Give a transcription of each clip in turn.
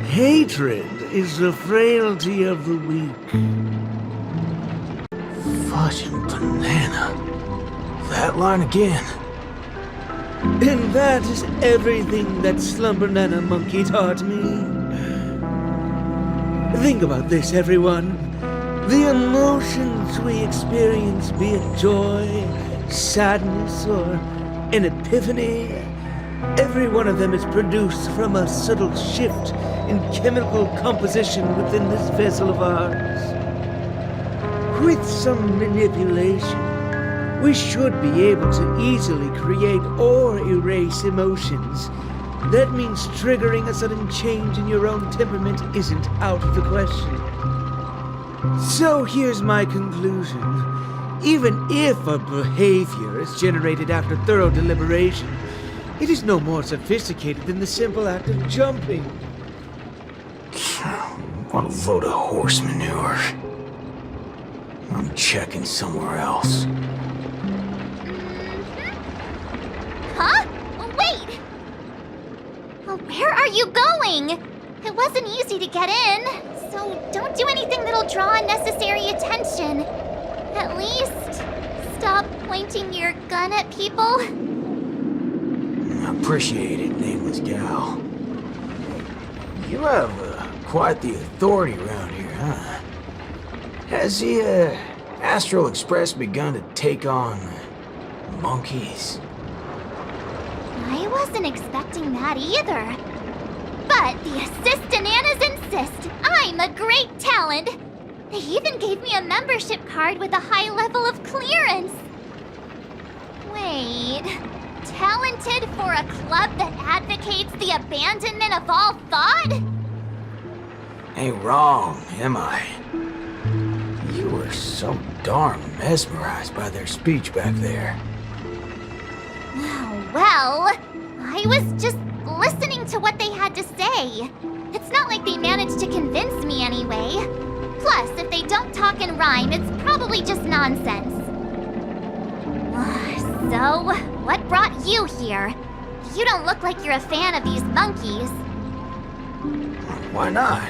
Hatred is the frailty of the weak. Fudging banana. That line again. And that is everything that Slumber-Nana Monkey taught me. Think about this, everyone. The emotions we experience, be it joy, sadness, or an epiphany, every one of them is produced from a subtle shift in chemical composition within this vessel of ours. With some manipulation, we should be able to easily create or erase emotions. That means triggering a sudden change in your own temperament isn't out of the question. So here's my conclusion. Even if a behavior is generated after thorough deliberation, it is no more sophisticated than the simple act of jumping. What a load of horse manure. I'm checking somewhere else. Huh? Wait! Where are you going? It wasn't easy to get in, so don't do anything that'll draw unnecessary attention. At least, stop pointing your gun at people. Appreciate it, nameless gal. You have quite the authority around here, huh? Has the Astral Express begun to take on monkeys? I wasn't expecting that either. But the Assist-Ananas insist I'm a great talent. They even gave me a membership card with a high level of clearance. Wait, talented for a club that advocates the abandonment of all thought? Ain't wrong, am I? You were so darn mesmerized by their speech back there. Well, I was just listening to what they had to say. It's not like they managed to convince me anyway. Plus, if they don't talk in rhyme, it's probably just nonsense. So, what brought you here? You don't look like you're a fan of these monkeys. Why not?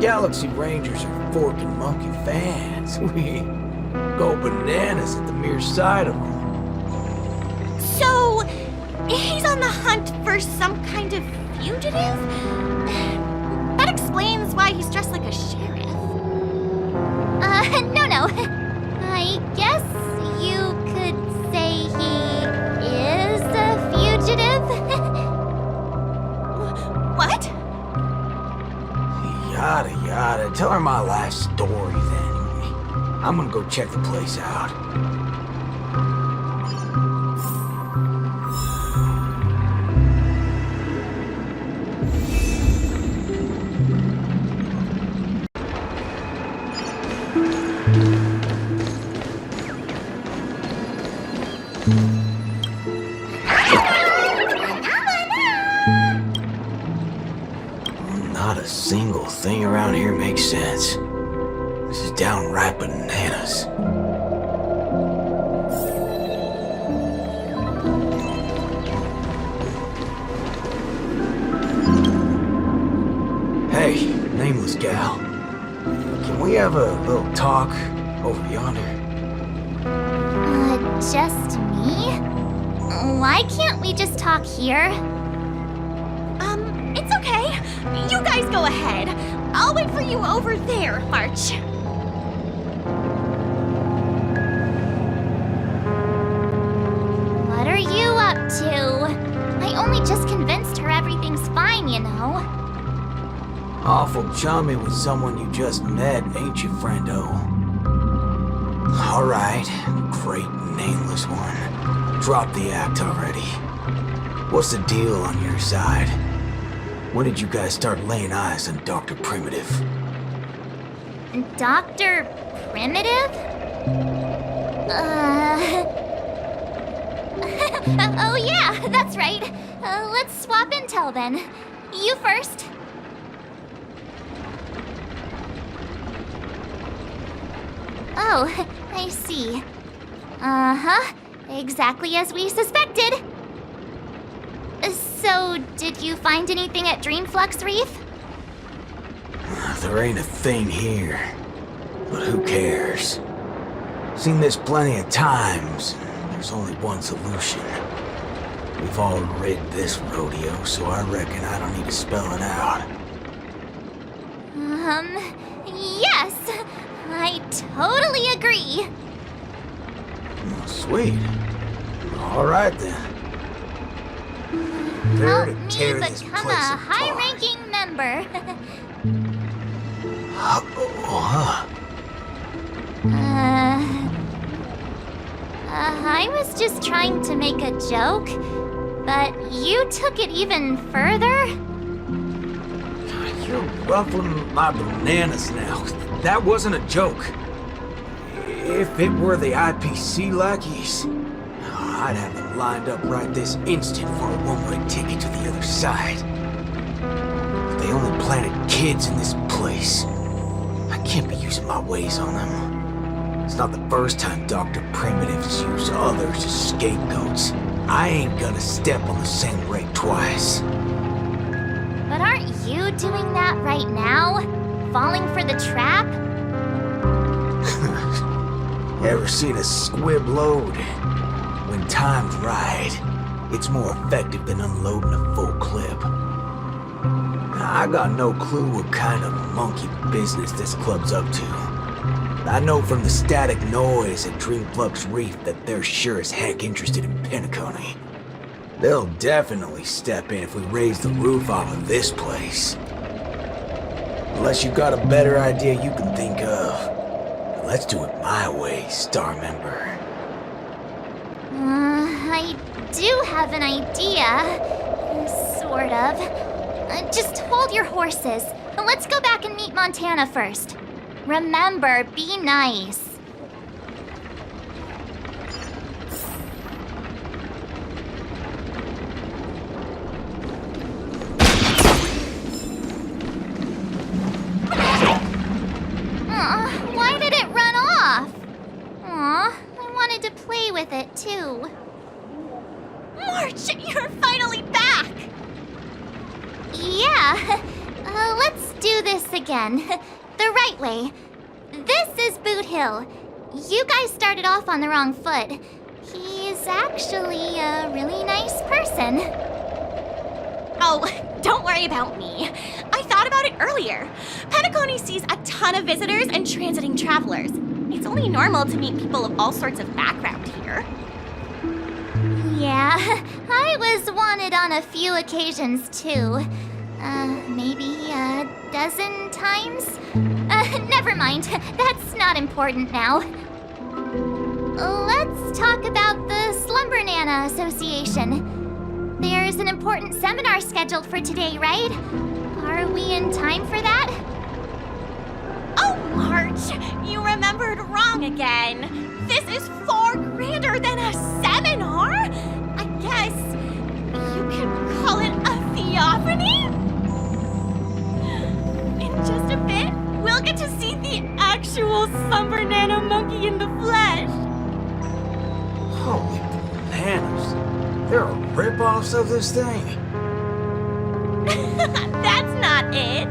Galaxy Rangers are forking monkey fans. We go bananas at the mere sight of them. So, he's on the hunt for some kind of fugitive? That explains why he's dressed like a sheriff. No. I guess you could say he is a fugitive. What? Yada yada. Tell her my life story then. I'm gonna go check the place out. Not a single thing around here makes sense. This is downright bananas. Hey, nameless gal. Can we have a little talk over yonder? Just me? Why can't we just talk here? It's okay. You guys go ahead. I'll wait for you over there, March. What are you up to? I only just convinced her everything's fine, you know. Awful chummy with someone you just met, ain't you, friendo? Alright, great nameless one. Drop the act already. What's the deal on your side? When did you guys start laying eyes on Dr. Primitive? Dr. Primitive? Oh yeah, that's right. Let's swap intel then. You first. Oh, I see. Uh-huh. Exactly as we suspected. So, did you find anything at Dreamflux Reef? There ain't a thing here. But who cares? Seen this plenty of times. There's only one solution. We've all rid this rodeo, so I reckon I don't need to spell it out. Yes. I totally agree. Oh, sweet. All right then. Prepare Help to me tear this become place a apart. high-ranking member. I was just trying to make a joke, but you took it even further? You're ruffling my bananas now. That wasn't a joke. If it were the IPC lackeys, I'd have them lined up right this instant for a one-way ticket to the other side. But they only planted kids in this place. I can't be using my ways on them. It's not the first time Dr. Primitives use others as scapegoats. I ain't gonna step on the same rake twice. But aren't you doing that right now? Falling for the trap? Ever seen a squib load? When timed right, it's more effective than unloading a full clip. I got no clue what kind of monkey business this club's up to. I know from the static noise at Dreamflux Reef that they're sure as heck interested in Penacony. They'll definitely step in if we raise the roof off of this place. Unless you've got a better idea you can think of. Let's do it my way, Star Member. I do have an idea. Sort of. Just hold your horses. Let's go back and meet Montana first. Remember, be nice. Why did it run off? Aw, I wanted to play with it too. March, you're finally back! Yeah, let's do this again. The right way. This is Boot Hill. You guys started off on the wrong foot. He's actually a really nice person. Oh, don't worry about me. I thought about it earlier. Penacony sees a ton of visitors and transiting travelers. It's only normal to meet people of all sorts of background here. Yeah, I was wanted on a few occasions too. Maybe a dozen times? Never mind. That's not important now. Let's talk about the Slumber Nana Association. There's an important seminar scheduled for today, right? Are we in time for that? Oh, March, you remembered wrong again. This is far grander than a seminar. I guess you can call it a theophany? In just a bit, we'll get to see the actual Slumber Nana monkey in the flesh. Holy bananas. There are rip-offs of this thing. That's not it.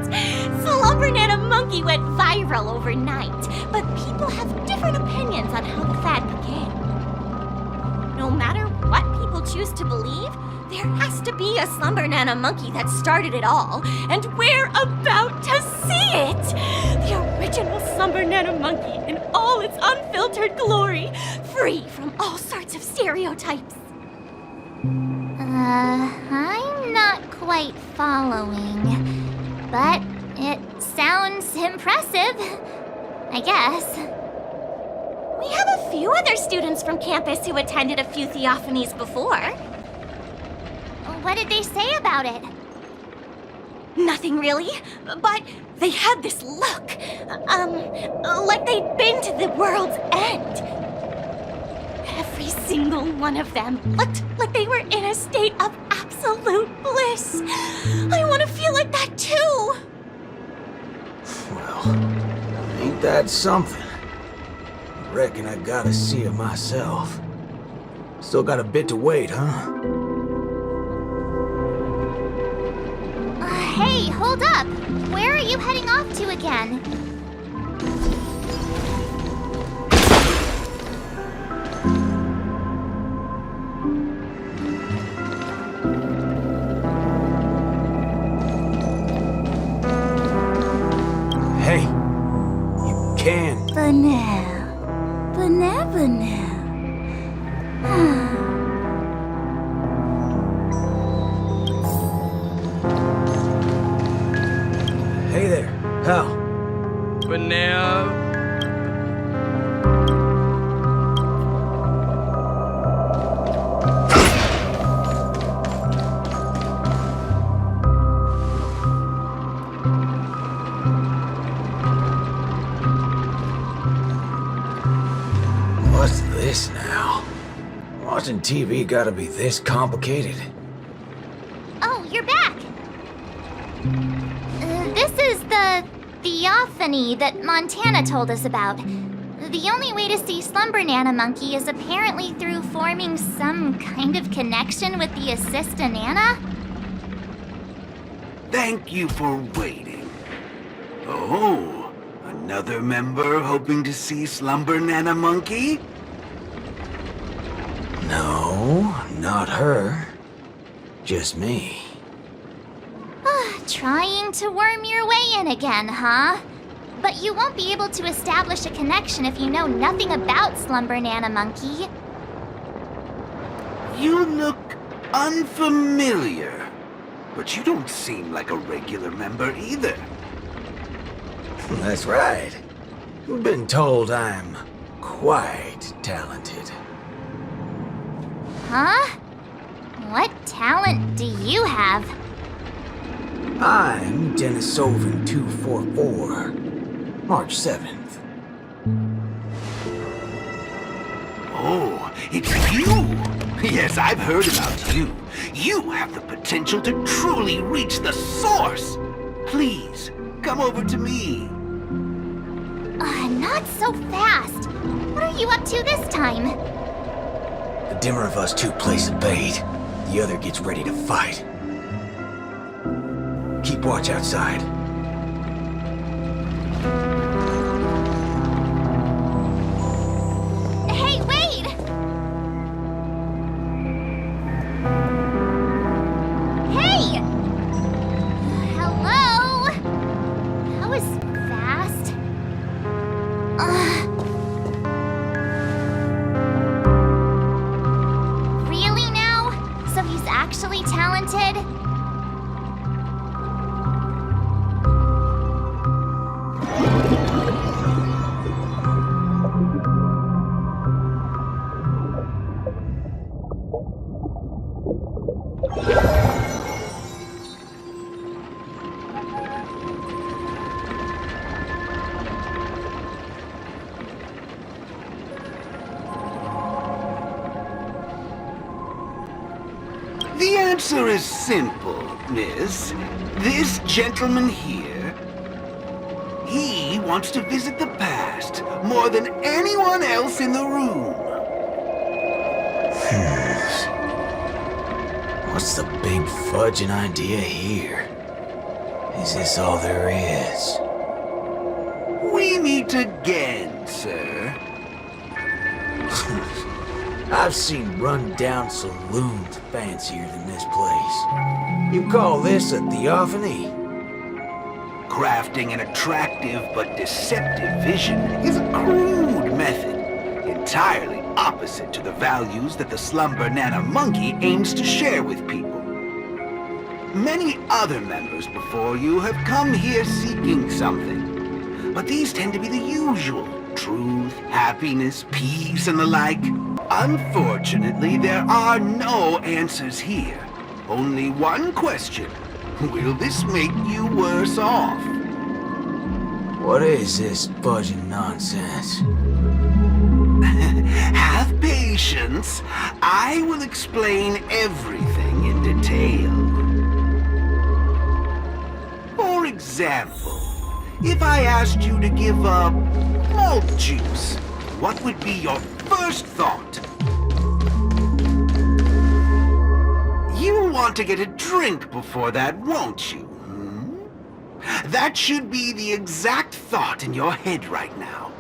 Slumber Nana monkey went viral overnight, but people have different opinions on how the fad began. No matter what people choose to believe, there has to be a Slumber Nana monkey that started it all, and we're about to see it! The original Slumber Nana monkey in all its unfiltered glory, free from all sorts of stereotypes. I'm not quite following, but it sounds impressive, I guess. We have a few other students from campus who attended a few theophanies before. What did they say about it? Nothing really, but they had this look, like they'd been to the world's end. Every single one of them looked like they were in a state of absolute bliss. I want to feel like that too. Well, ain't that something? I reckon I gotta see it myself. Still got a bit to wait, huh? Hey, hold up! Where are you heading off to again? Hey, you can. For now. For now. Hey there, pal. For now. What's this now? Watching TV gotta be this complicated. Oh, you're back! This is the theophany that Montana told us about. The only way to see Slumber Nana Monkey is apparently through forming some kind of connection with the Assista Nana? Thank you for waiting. Oh, another member hoping to see Slumber Nana Monkey? No, not her. Just me. Trying to worm your way in again, huh? But you won't be able to establish a connection if you know nothing about Slumber Nana Monkey. You look unfamiliar, but you don't seem like a regular member either. That's right. Been told I'm quite talented. Huh? What talent do you have? I'm Denisovan 244, March 7th. Oh, it's you! Yes, I've heard about you. You have the potential to truly reach the source. Please, come over to me. Not so fast. What are you up to this time? The dimmer of us two plays a bait, the other gets ready to fight. Keep watch outside. Hey, wait! Hey! Hello? That was fast. Really now? So he's actually talented? The answer is simple, miss. This gentleman here, he wants to visit the past more than anyone else in the room. What's the big fudging idea here? Is this all there is? We meet again, sir. I've seen run-down saloons fancier than this place. You call this a theophany? Crafting an attractive but deceptive vision is a crude method, entirely opposite to the values that the Slumber Nana Monkey aims to share with people. Many other members before you have come here seeking something, but these tend to be the usual: truth, happiness, peace, and the like. Unfortunately, there are no answers here. Only one question. Will this make you worse off? What is this fudging nonsense? Have patience. I will explain everything in detail. For example, if I asked you to give up malt juice, what would be your first thought? You want to get a drink before that, won't you? That should be the exact thought in your head right now.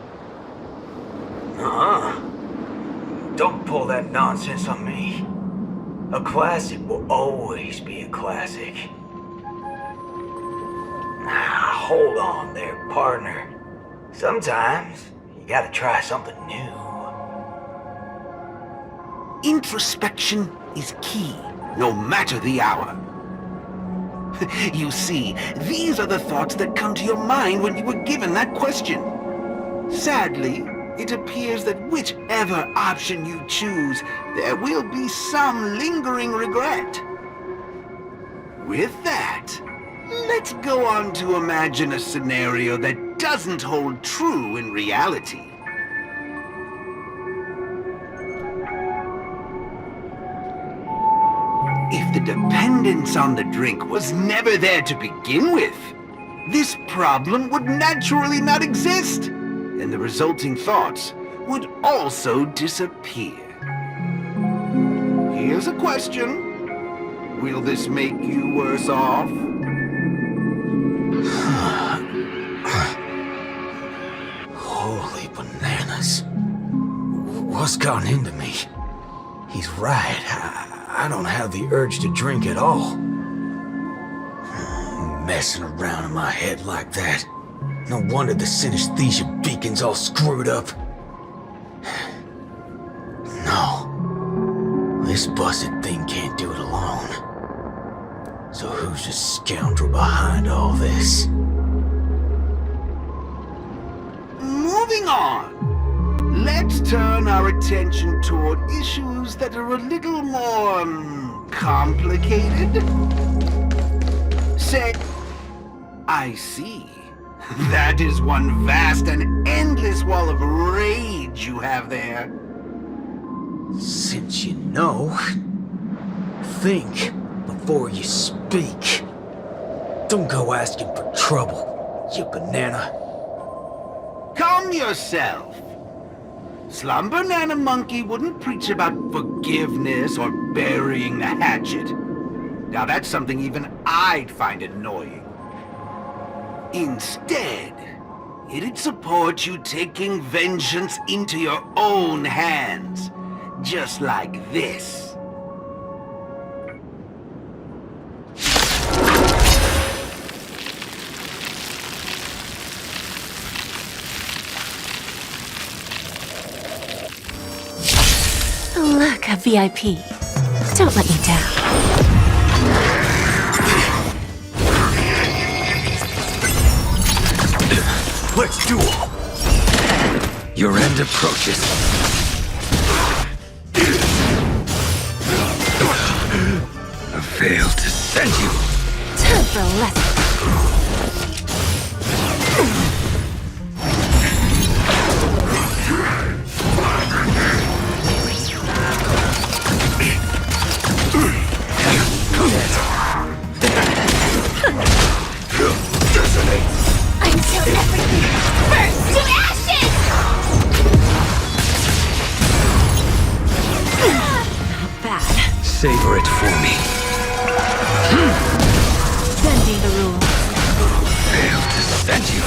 Don't pull that nonsense on me. A classic will always be a classic. Hold on there, partner. Sometimes you gotta try something new. Introspection is key, no matter the hour. You see, these are the thoughts that come to your mind when you were given that question. Sadly, it appears that whichever option you choose, there will be some lingering regret. With that, let's go on to imagine a scenario that doesn't hold true in reality. If the dependence on the drink was never there to begin with, this problem would naturally not exist, and the resulting thoughts would also disappear. Here's a question. Will this make you worse off? Holy bananas. What's gotten into me? He's right. I don't have the urge to drink at all. Messing around in my head like that. No wonder the synesthesia beacon's all screwed up. No. This busted thing can't do it alone. So who's the scoundrel behind all this? Moving on. Let's turn our attention toward issues that are a little more complicated. Say, I see. That is one vast and endless wall of rage you have there. Since you know, think before you speak. Don't go asking for trouble, you banana. Calm yourself. Slumber Nana Monkey wouldn't preach about forgiveness or burying the hatchet. Now that's something even I'd find annoying. Instead, it'd support you taking vengeance into your own hands. Just like this. Look, a VIP. Don't let me down. Let's duel! Your end approaches. I failed to send you. Time for a lesson. Until everything burns to ashes! Not bad. Savor it for me. Bending the rules. Failed to send you.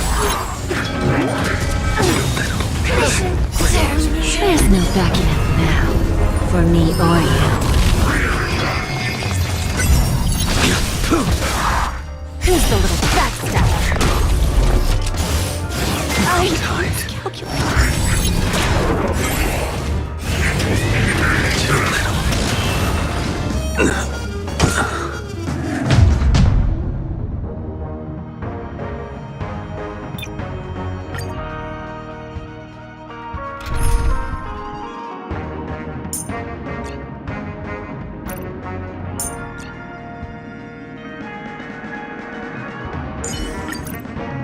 There's no backing up now. For me or you. Who's the little backstabber?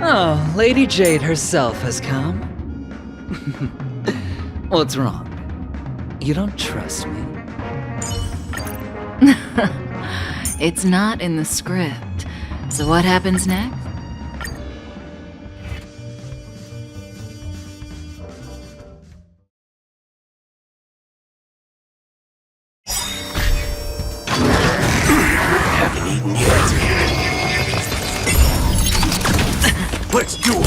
Oh, Lady Jade herself has come. What's wrong? You don't trust me? It's not in the script. So what happens next? Haven't eaten yet. Let's duel!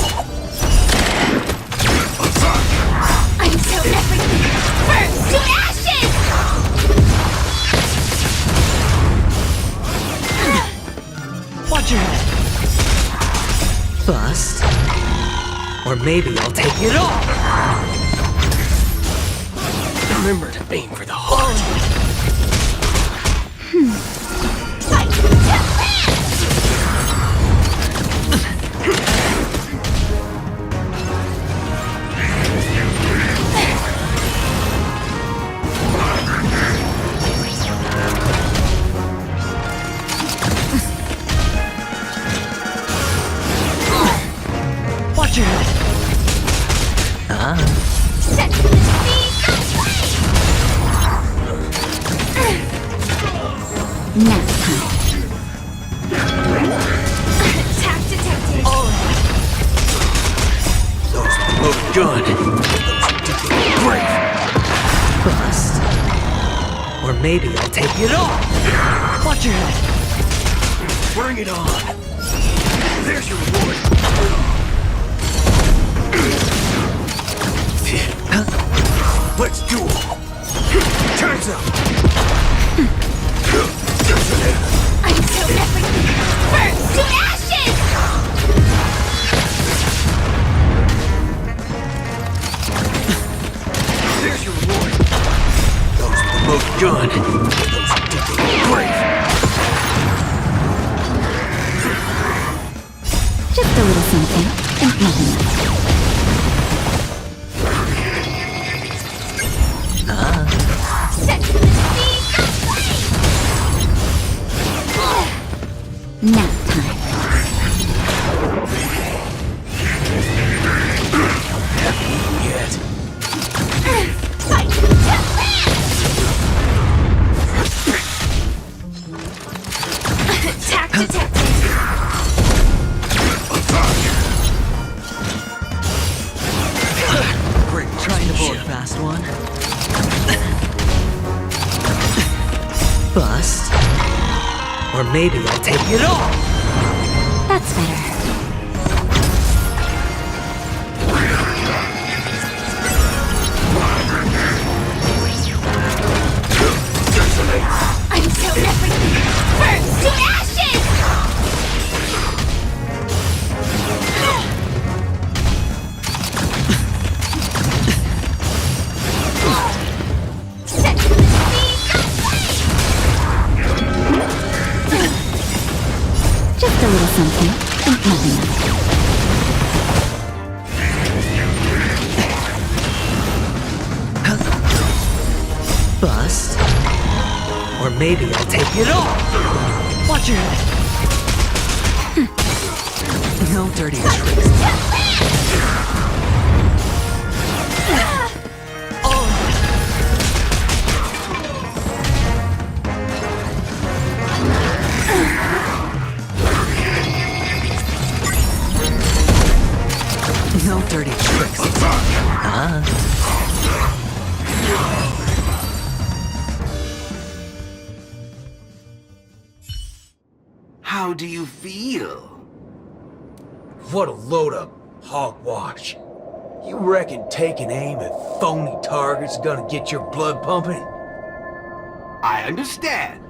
Until everything burns to ashes! Watch your head. Bust. Or maybe I'll take it all. Remember to aim for the heart. Fight to land! Watch your head. Set to the speed of light! Nap time. Attack detected. Those look good. Great. Bust. Or maybe I'll take it all. Watch your head. Bring it on. There's your reward. Let's duel. Time's up. Until everything burns to ashes! There's your reward. Those look good. Those great. Just a little something, and nothing else. Set to the speed of light! Nap time. Yet. Fight to land! Attack detected. Great. Trying to pull a fast one. Bust. Or maybe I'll take it all. That's better. Until everything burns to ashes! Set to the speed of light! Just a little something, and nothing else. Bust. Or maybe I'll take it all. Watch your head. No dirty tricks. No dirty tricks. How do you feel? What a load of hogwash. You reckon taking aim at phony targets is gonna get your blood pumping? I understand.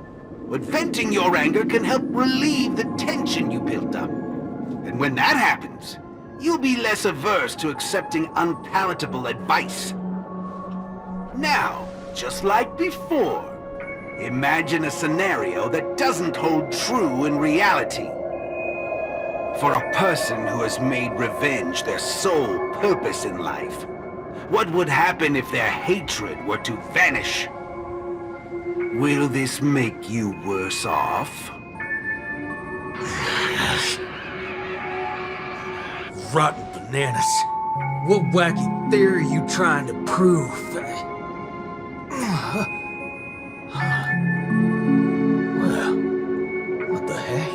But venting your anger can help relieve the tension you built up. And when that happens, you'll be less averse to accepting unpalatable advice. Now, just like before, imagine a scenario that doesn't hold true in reality. For a person who has made revenge their sole purpose in life, what would happen if their hatred were to vanish? Will this make you worse off? Rotten bananas. What wacky theory are you trying to prove? Well, what the heck?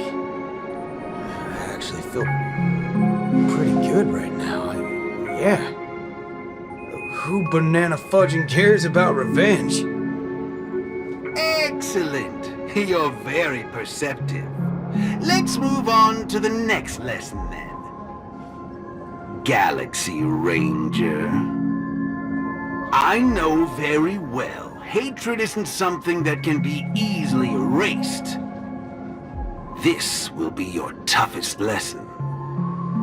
I actually feel pretty good right now. Yeah. Who banana fudging cares about revenge? Excellent. You're very perceptive. Let's move on to the next lesson then. Galaxy Ranger. I know very well hatred isn't something that can be easily erased. This will be your toughest lesson,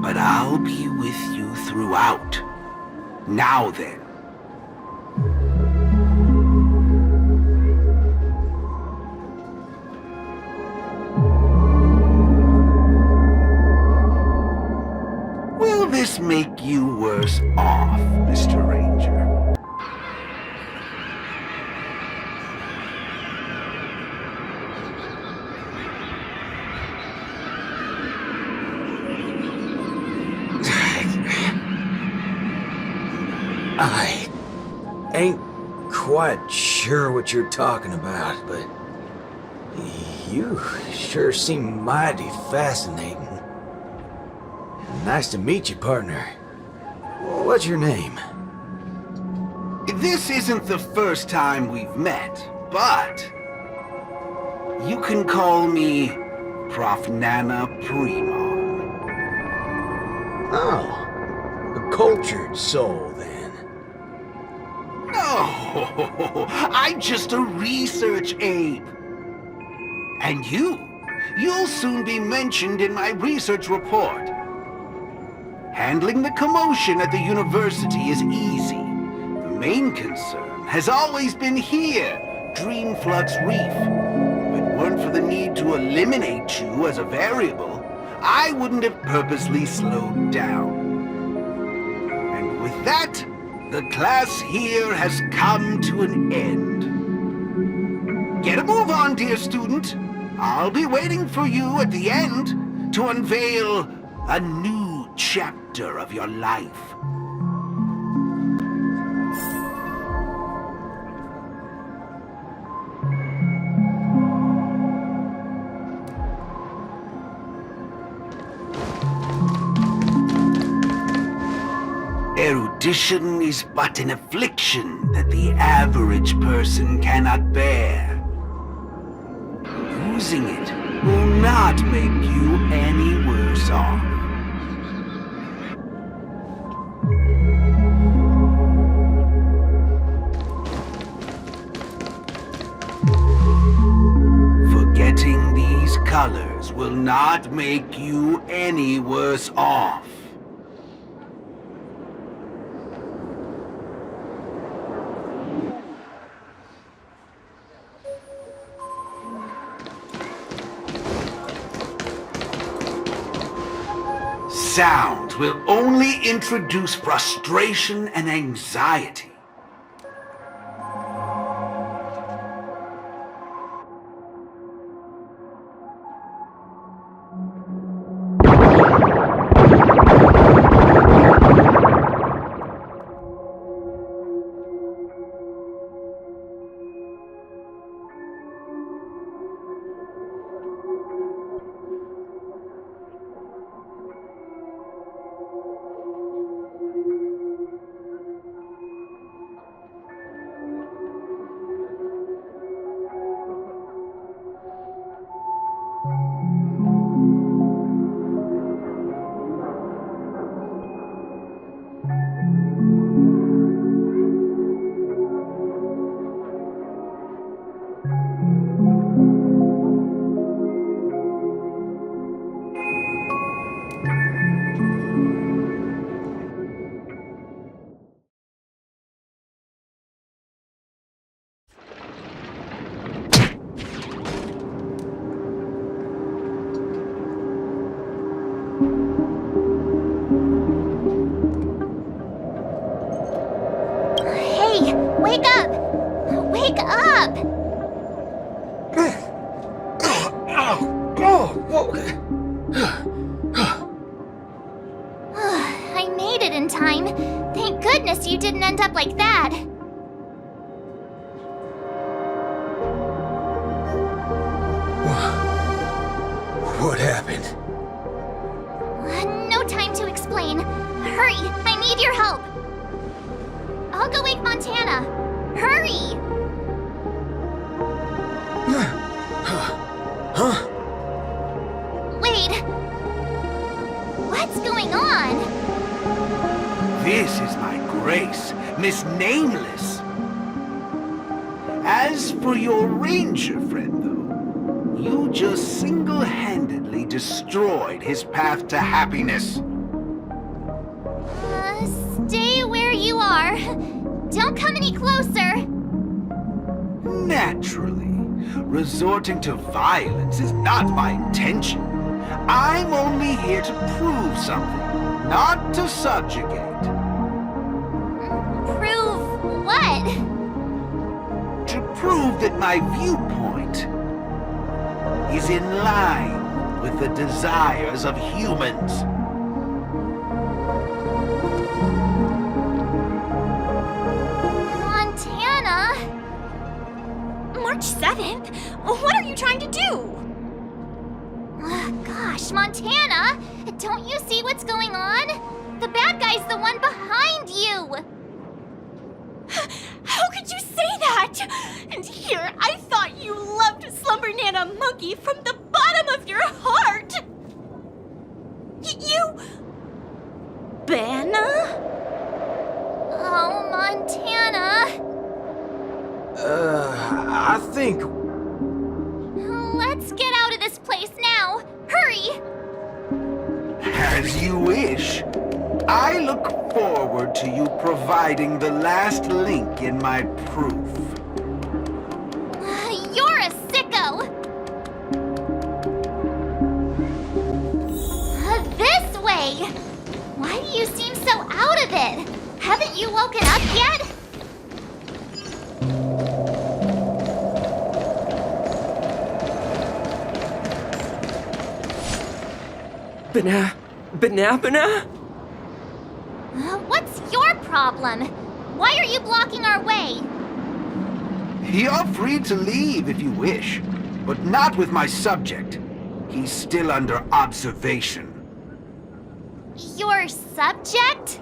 but I'll be with you throughout. Now then. Will this make you worse off, Mr. Ranger? I ain't quite sure what you're talking about, but you sure seem mighty fascinating. Nice to meet you, partner. What's your name? This isn't the first time we've met, but you can call me Prof. Nana Primon. Oh, a cultured soul, then. No, I'm just a research ape. And you'll soon be mentioned in my research report. Handling the commotion at the university is easy. The main concern has always been here, Dreamflux Reef. If it weren't for the need to eliminate you as a variable, I wouldn't have purposely slowed down. And with that, the class here has come to an end. Get a move on, dear student. I'll be waiting for you at the end to unveil a new chapter of your life. Erudition is but an affliction that the average person cannot bear. Losing it will not make you any worse off. Forgetting these colors will not make you any worse off. Sound will only introduce frustration and anxiety. Wake up! Wake up! I made it in time. Thank goodness you didn't end up like that. What happened? No time to explain. Hurry! I need your help! I'll go wake Montana. Hurry! Huh? Wait. What's going on? Miss Nameless. As for your ranger friend, though, you just single-handedly destroyed his path to happiness. Stay where you are. Don't come any closer. Naturally, resorting to violence is not my intention. I'm only here to prove something, not to subjugate. Prove what? To prove that my viewpoint is in line with the desires of humans. Montana? March 7th? What are you trying to do? Gosh, Montana! Don't you see what's going on? The bad guy's the one behind you! How could you say that? And here, I thought you loved Slumber Nana Monkey from the bottom of your heart! You... Banna? Oh, Montana! I think... Let's get out of this place now! Hurry! As you wish. I look forward to you providing the last link in my proof. You're a sicko! This way! Why do you seem so out of it? Haven't you woken up yet? Banana? What's your problem? Why are you blocking our way? You're free to leave if you wish, but not with my subject. He's still under observation. Your subject?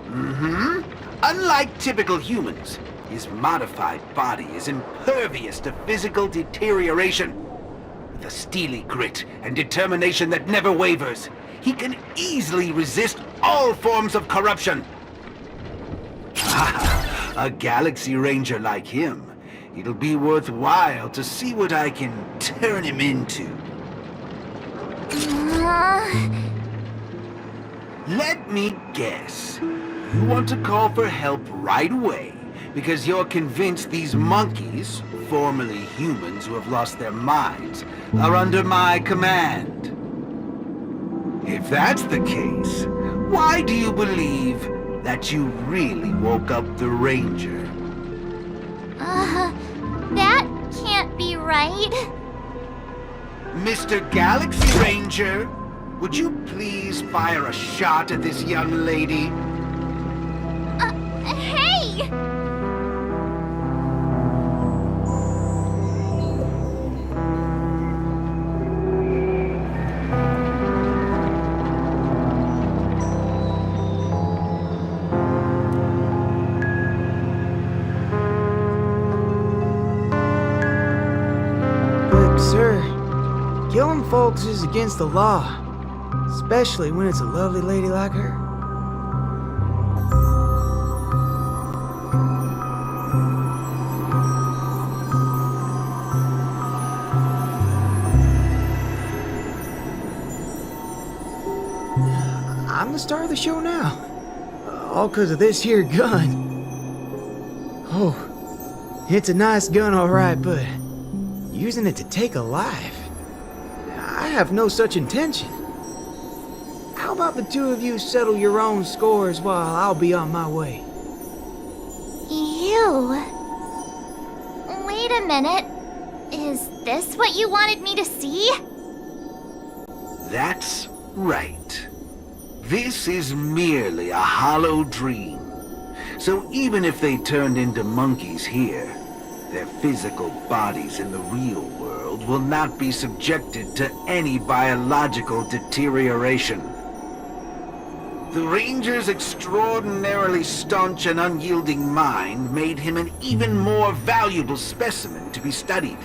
Mm-hmm. Unlike typical humans, his modified body is impervious to physical deterioration. With a steely grit and determination that never wavers, he can easily resist all forms of corruption. A Galaxy Ranger like him, it'll be worthwhile to see what I can turn him into. Let me guess. You want to call for help right away because you're convinced these monkeys, formerly humans who have lost their minds, are under my command. If that's the case, why do you believe that you really woke up the Ranger? That can't be right. Mr. Galaxy Ranger, would you please fire a shot at this young lady? Hey! But, sir, killing folks is against the law. Especially when it's a lovely lady like her. I'm the star of the show now. All 'cause of this here gun. Oh, it's a nice gun, all right, but using it to take a life? I have no such intention. How about the two of you settle your own scores while I'll be on my way? You? Wait a minute. Is this what you wanted me to see? That's right. This is merely a hollow dream. So even if they turned into monkeys here, their physical bodies in the real world will not be subjected to any biological deterioration. The Ranger's extraordinarily staunch and unyielding mind made him an even more valuable specimen to be studied.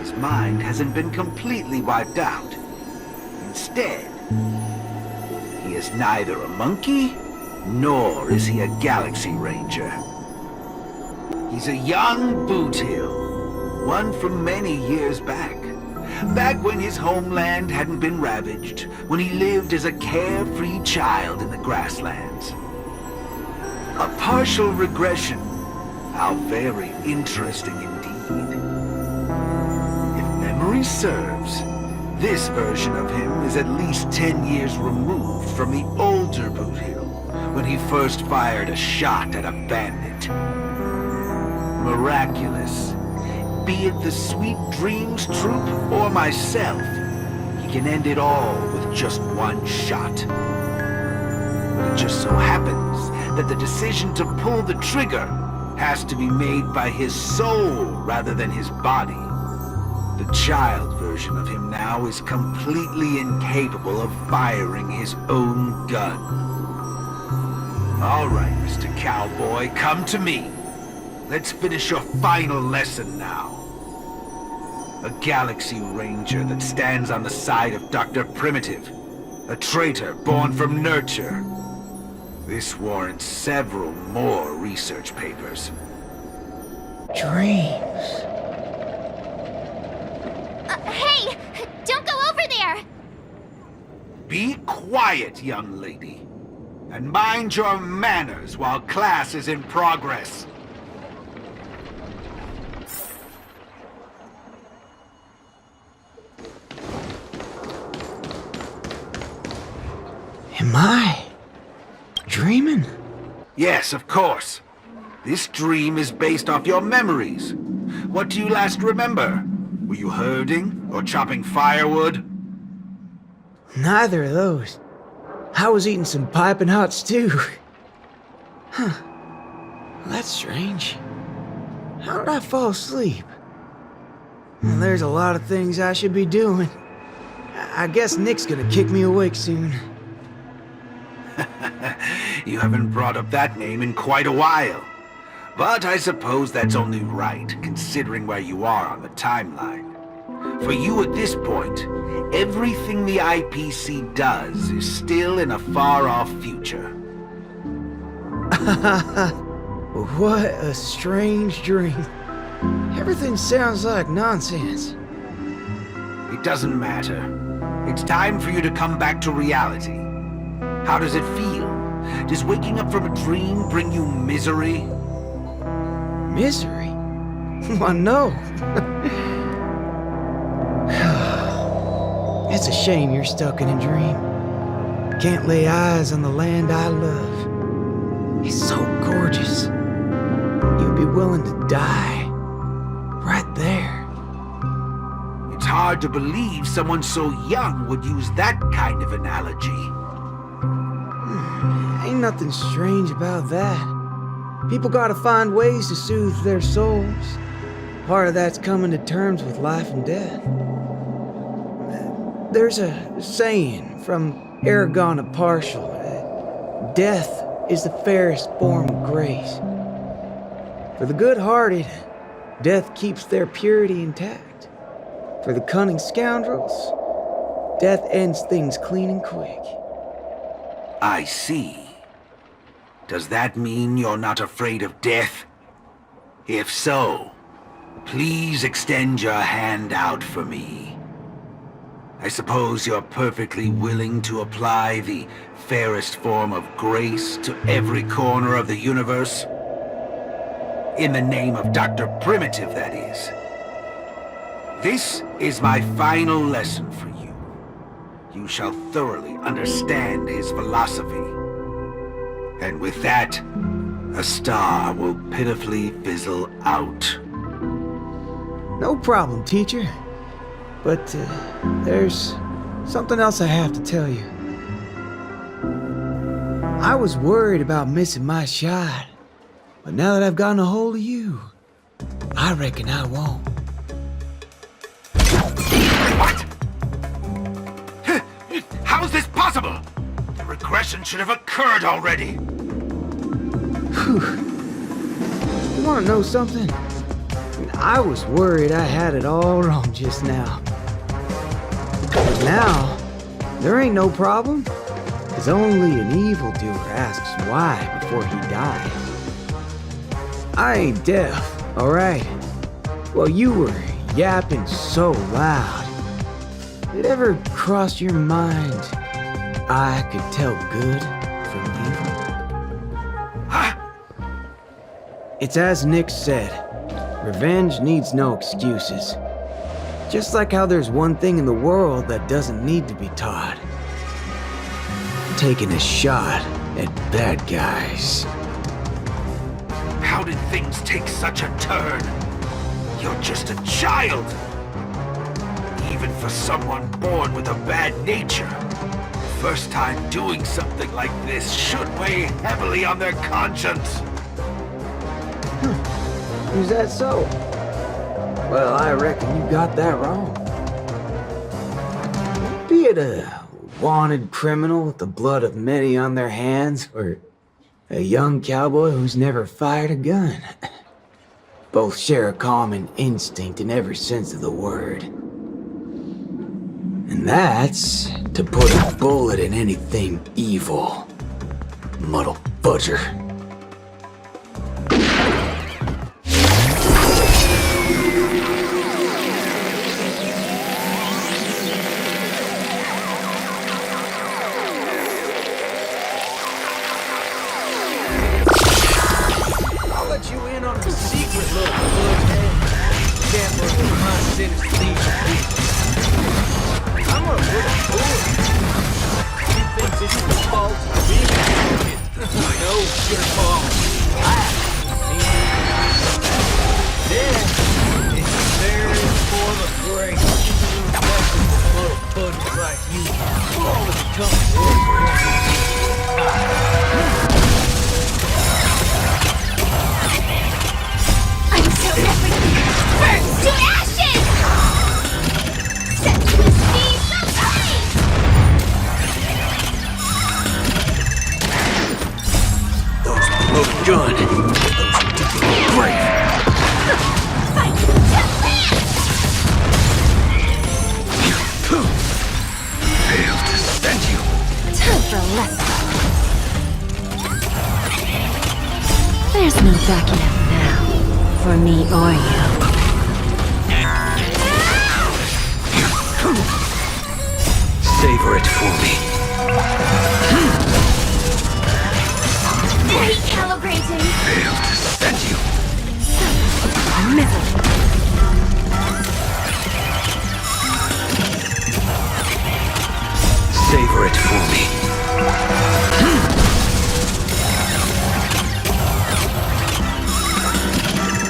His mind hasn't been completely wiped out. Instead, he is neither a monkey nor is he a Galaxy Ranger. He's a young Boothill, one from many years back. Back when his homeland hadn't been ravaged, when he lived as a carefree child in the grasslands. A partial regression. How very interesting indeed. If memory serves, this version of him is at least 10 years removed from the older Boothill, when he first fired a shot at a bandit. Miraculous. Be it the Sweet Dreams Troop or myself, he can end it all with just one shot. But it just so happens that the decision to pull the trigger has to be made by his soul rather than his body. The child version of him now is completely incapable of firing his own gun. All right, Mr. Cowboy, come to me. Let's finish your final lesson now. A Galaxy Ranger that stands on the side of Dr. Primitive. A traitor born from nurture. This warrants several more research papers. Dreams. Hey! Don't go over there! Be quiet, young lady. And mind your manners while class is in progress. Am I dreaming? Yes, of course. This dream is based off your memories. What do you last remember? Were you herding or chopping firewood? Neither of those. I was eating some piping hot stew. Huh. Well, that's strange. How did I fall asleep? Well, there's a lot of things I should be doing. I guess Nick's gonna kick me awake soon. You haven't brought up that name in quite a while. But I suppose that's only right, considering where you are on the timeline. For you at this point, everything the IPC does is still in a far-off future. What a strange dream. Everything sounds like nonsense. It doesn't matter. It's time for you to come back to reality. How does it feel? Does waking up from a dream bring you misery? Misery? Why, no. It's a shame you're stuck in a dream. Can't lay eyes on the land I love. It's so gorgeous. You'd be willing to die. Right there. It's hard to believe someone so young would use that kind of analogy. Ain't nothing strange about that. People gotta find ways to soothe their souls. Part of that's coming to terms with life and death. There's a saying from Aragon of Partial. Death is the fairest form of grace. For the good-hearted, death keeps their purity intact. For the cunning scoundrels, death ends things clean and quick. I see. Does that mean you're not afraid of death? If so, please extend your hand out for me. I suppose you're perfectly willing to apply the fairest form of grace to every corner of the universe? In the name of Dr. Primitive, that is. This is my final lesson for you. You shall thoroughly understand his philosophy. And with that, a star will pitifully fizzle out. No problem, teacher. But there's something else I have to tell you. I was worried about missing my shot, but now that I've gotten a hold of you, I reckon I won't. What? How is this possible? The regression should have occurred already. Whew. You want to know something? I was worried I had it all wrong just now. But now, there ain't no problem. 'Cause only an evildoer asks why before he dies. I ain't deaf, alright? Well, you were yapping so loud. Did it ever cross your mind I could tell good from evil? It's as Nick said, revenge needs no excuses. Just like how there's one thing in the world that doesn't need to be taught. Taking a shot at bad guys. How did things take such a turn? You're just a child. Even for someone born with a bad nature, first time doing something like this should weigh heavily on their conscience. Is that so? Well, I reckon you got that wrong. Be it a wanted criminal with the blood of many on their hands, or a young cowboy who's never fired a gun. Both share a common instinct in every sense of the word. And that's to put a bullet in anything evil. Muddle fudger. There's no backing out now, for me or you. Savor it for me. Recalibrating. Failed to send you. Miserable. Savor it for me.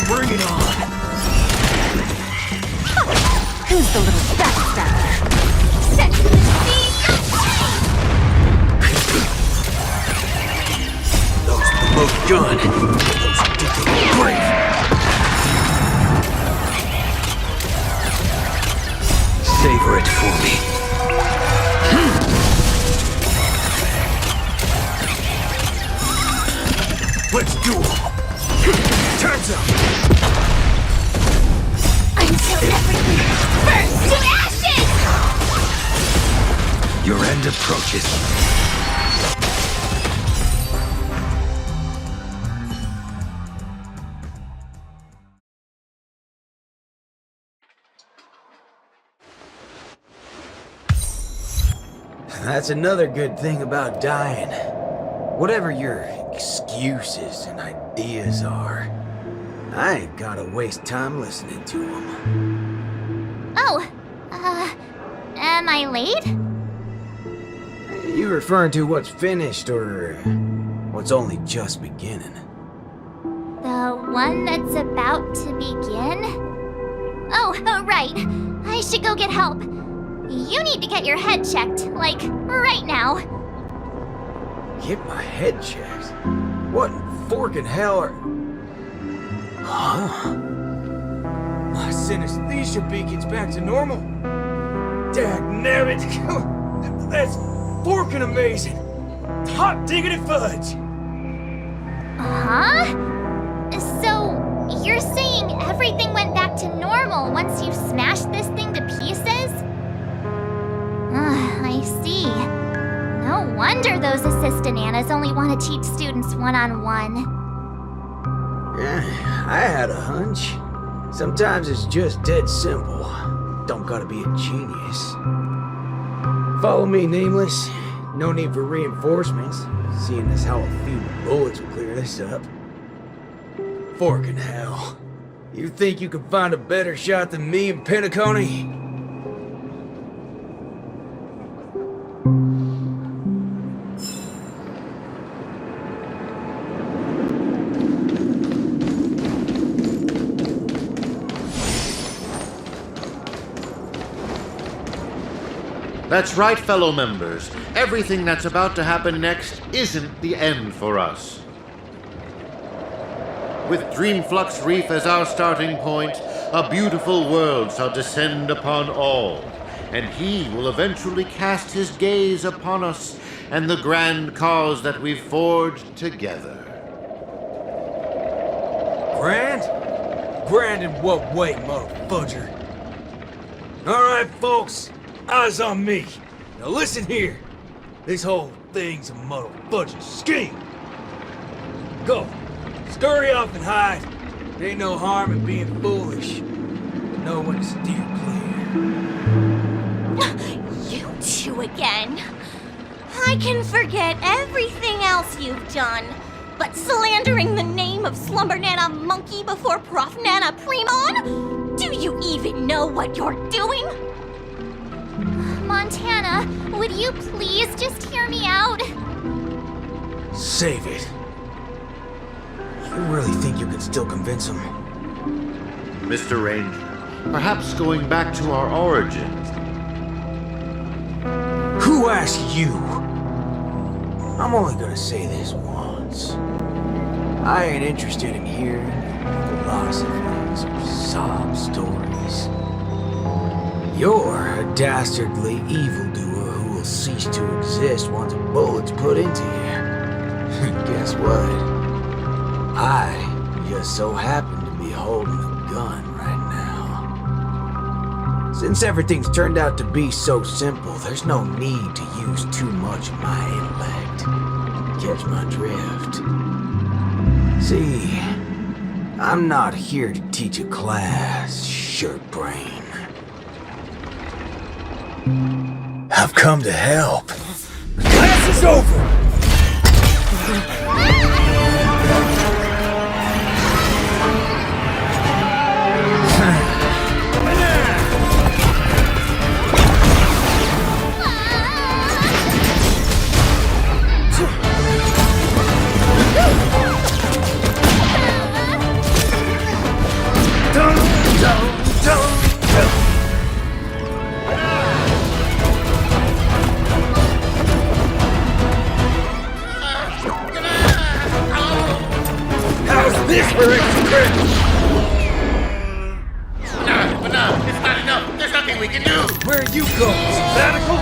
Bring it on. Who's the little backstabber? Set to the sea. Those both done. Those brave. Savor it for me. Let's duel. Time's up. Until everything burns to ashes! Your end approaches. That's another good thing about dying. Whatever your excuses and ideas are, I ain't gotta waste time listening to them. Oh, am I late? You referring to what's finished or what's only just beginning? The one that's about to begin? Oh, right. I should go get help. You need to get your head checked, like, right now. Get my head checked? What in forking hell are... Huh? My synesthesia beacon's back to normal. Dagnabbit! That's forking amazing! Hot diggity fudge! Huh? So, you're saying everything went back to normal once you smashed this thing to pieces? I see. No wonder the those assistant Annas only want to teach students one-on-one. I had a hunch. Sometimes it's just dead simple. Don't gotta be a genius. Follow me, Nameless. No need for reinforcements, seeing as how a few bullets will clear this up. Forking hell. You think you can find a better shot than me and Pentacone? That's right, fellow members. Everything that's about to happen next isn't the end for us. With Dreamflux Reef as our starting point, a beautiful world shall descend upon all, and he will eventually cast his gaze upon us and the grand cause that we've forged together. Grand? Grand in what way, motherfudger? Alright, folks. Eyes on me. Now listen here. This whole thing's a motherfudging scheme. Go. Scurry off and hide. There ain't no harm in being foolish. Know when to steer clear. You two again. I can forget everything else you've done, but slandering the name of Slumber Nana Monkey before Prof Nana Primon? Do you even know what you're doing? Montana, would you please just hear me out? Save it. You really think you can still convince him? Mr. Ranger, perhaps going back to our origins. Who asked you? I'm only gonna say this once. I ain't interested in hearing philosophies or sob stories. You're a dastardly evildoer who will cease to exist once a bullet's put into you. Guess what? I just so happen to be holding a gun right now. Since everything's turned out to be so simple, there's no need to use too much of my intellect. Catch my drift? See, I'm not here to teach a class, shirt brain. I've come to help. The class is over! This for extra credit! No, it's not enough. There's nothing we can do. Where are you going? Sabbatical?